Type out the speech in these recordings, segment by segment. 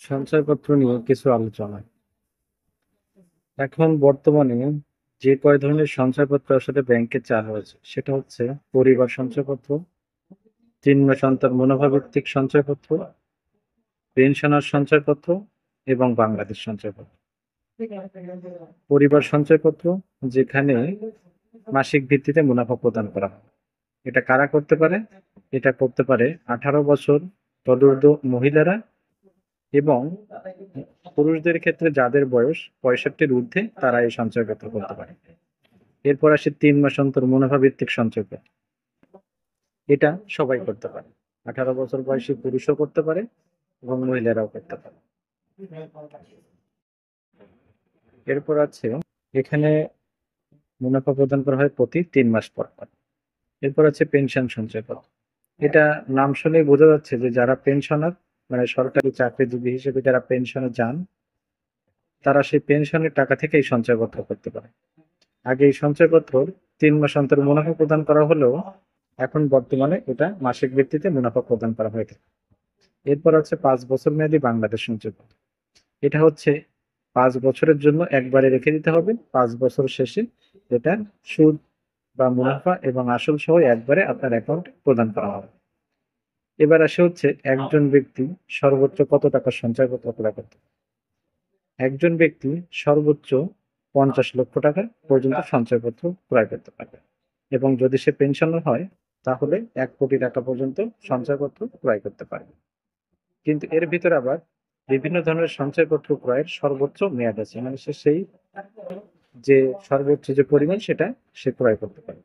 সঞ্চয়পত্র নিয়ে কিছু আলোচনা। এখন বর্তমানে যে কয় ধরনের সঞ্চয়পত্র আসলে ব্যাংকে চালু হয়েছে সেটা হচ্ছে পরিবার সঞ্চয়পত্র, চিহ্ন সন্তান মুনাফা ভিত্তিক সঞ্চয়পত্র, পেনশনার সঞ্চয়পত্র এবং বাংলাদেশ সঞ্চয়পত্র। পরিবার সঞ্চয়পত্র যেখানে মাসিক ভিত্তিতে মুনাফা প্রদান করা হয়। এটা কারা করতে পারে? এটা করতে পারে 18 বছর তদূর্ধ্ব মহিলারা এবং পুরুষদের ক্ষেত্রে যাদের বয়স 65-র ঊর্ধ্বে তারা এই সঞ্চয়পত্র করতে পারে। এরপর আসে 3 মাস অন্তর মুনাফা ভিত্তিক সঞ্চয়পত্র। এটা সবাই করতে পারে। 18 বছর বয়সী পুরুষও করতে পারে এবং মহিলারাও করতে পারে। এরপর আছে এখানে মুনাফা প্রদান করা হয় প্রতি 3 মাস পর পর। এরপর আছে পেনশন সঞ্চয়পত্র। এটা নাম শুনেই বোঝা যাচ্ছে যে যারা পেনশনার, মানে সরকারি চাকরিজীবী হিসেবে যারা পেনশনে যান, তারা সেই পেনশনের টাকা থেকে এই সঞ্চয়পত্র করতে পারে। আগে এই সঞ্চয়পত্র 3 মাস অন্তর মুনাফা প্রদান করা হলেও এখন বর্তমানে এটা মাসিক ভিত্তিতে মুনাফা প্রদান করা হয়ে থাকে। এরপর আছে 5 বছর মেয়াদী বাংলাদেশ সঞ্চয়পত্র। এটা হচ্ছে 5 বছরের জন্য একবারে রেখে দিতে হবে। 5 বছর শেষে এটা সুদ বা মুনাফা এবং আসল সহ একবারে আপনার অ্যাকাউন্টে প্রদান করা হবে। এবার আসে হচ্ছে একজন ব্যক্তি সর্বোচ্চ কত টাকা সঞ্চয়পত্র খোলা করতে পারে। একজন ব্যক্তি সর্বোচ্চ 50 লক্ষ টাকা পর্যন্ত সঞ্চয়পত্র ক্রয় করতে পারবে এবং যদি সে পেনশনার হয় তাহলে 1 কোটি টাকা পর্যন্ত সঞ্চয়পত্র ক্রয় করতে পারবে। কিন্তু এর ভিতরে আবার বিভিন্ন ধরনের সঞ্চয়পত্র ক্রয়ের সর্বোচ্চ মেয়াদ আছে, মানে সে সেই যে সর্বোচ্চ যে পরিমাণ সেটা সে ক্রয় করতে পারে।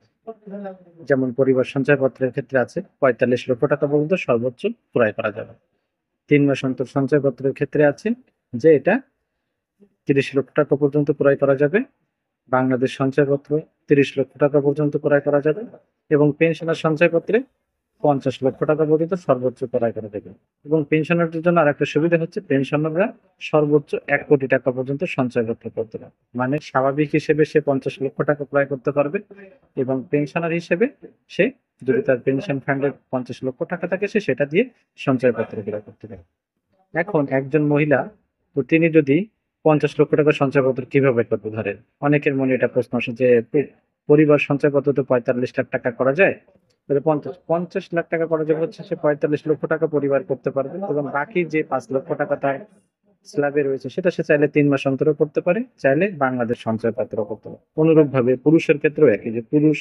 যেমন পরিবার সঞ্চয়পত্রের ক্ষেত্রে আছে 45 লক্ষ টাকা পর্যন্ত সর্বোচ্চ ক্রয় করা যাবে। 3 মাস অন্তর সঞ্চয়পত্রের ক্ষেত্রে আছে যে এটা 30 লক্ষ টাকা পর্যন্ত ক্রয় করা যাবে। বাংলাদেশ সঞ্চয়পত্র 30 লক্ষ টাকা পর্যন্ত ক্রয় করা যাবে এবং পেনশনার সঞ্চয়পত্রে 50 লক্ষ টাকা পর্যন্ত সর্বোচ্চ ক্রয় করা যাবে। এবং পেনশনারদের জন্য আর একটা সুবিধা হচ্ছে পেনশনাররা সর্বোচ্চ 1 কোটি টাকা পর্যন্ত সঞ্চয়পত্র করতে পারবে। মানে স্বাভাবিক হিসেবে সে 50 লক্ষ টাকা ক্রয় করতে পারবে এবং পেনশনার হিসেবে সে যদি তার পেনশন ফান্ডে 50 লক্ষ টাকা থাকে সে সেটা দিয়ে সঞ্চয়পত্র ক্রয় করতে পারে। এখন একজন মহিলা, তো তিনি যদি 50 লক্ষ টাকা সঞ্চয়পত্র কিভাবে করবে? ধরেন অনেকের মনে এটা প্রশ্ন আসে যে পরিবার সঞ্চয়পত্র তো 45 লাখ টাকা করা যায়, তাহলে 50 লাখ টাকা করা যাবে হচ্ছে সে 45 লক্ষ টাকা পরিবার করতে পারবে এবং বাকি যে 5 লক্ষ টাকা তার স্ল্যাবে রয়েছে সেটা সে চাইলে 3 মাস অন্তরও করতে পারে, চাইলে বাংলাদেশ সঞ্চয়পত্র করতে পারে। অনুরূপ ভাবে পুরুষের ক্ষেত্রেও একই, যে পুরুষ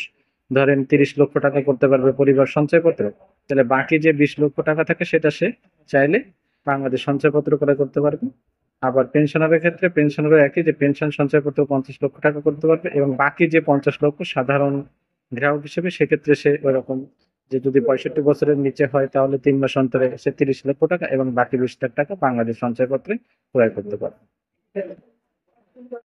ধরেন 30 লক্ষ টাকা করতে পারবে পরিবার সঞ্চয়পত্র, তাহলে বাকি যে 20 লক্ষ টাকা থাকে সেটা সে চাইলে বাংলাদেশ সঞ্চয়পত্র করে করতে পারবে। আবার পেনশনারের ক্ষেত্রে পেনশনারও একই, যে পেনশন সঞ্চয়পত্র 50 লক্ষ টাকা করতে পারবে এবং বাকি যে 50 লক্ষ সাধারণ গ্রাহক হিসেবে সেক্ষেত্রে সে ওরকম, যে যদি 65 বছরের নিচে হয় তাহলে 3 মাস অন্তরে সে 30 লক্ষ টাকা এবং বাকি 20 লাখ টাকা বাংলাদেশ সঞ্চয়পত্রে ক্রয় করতে পারবে।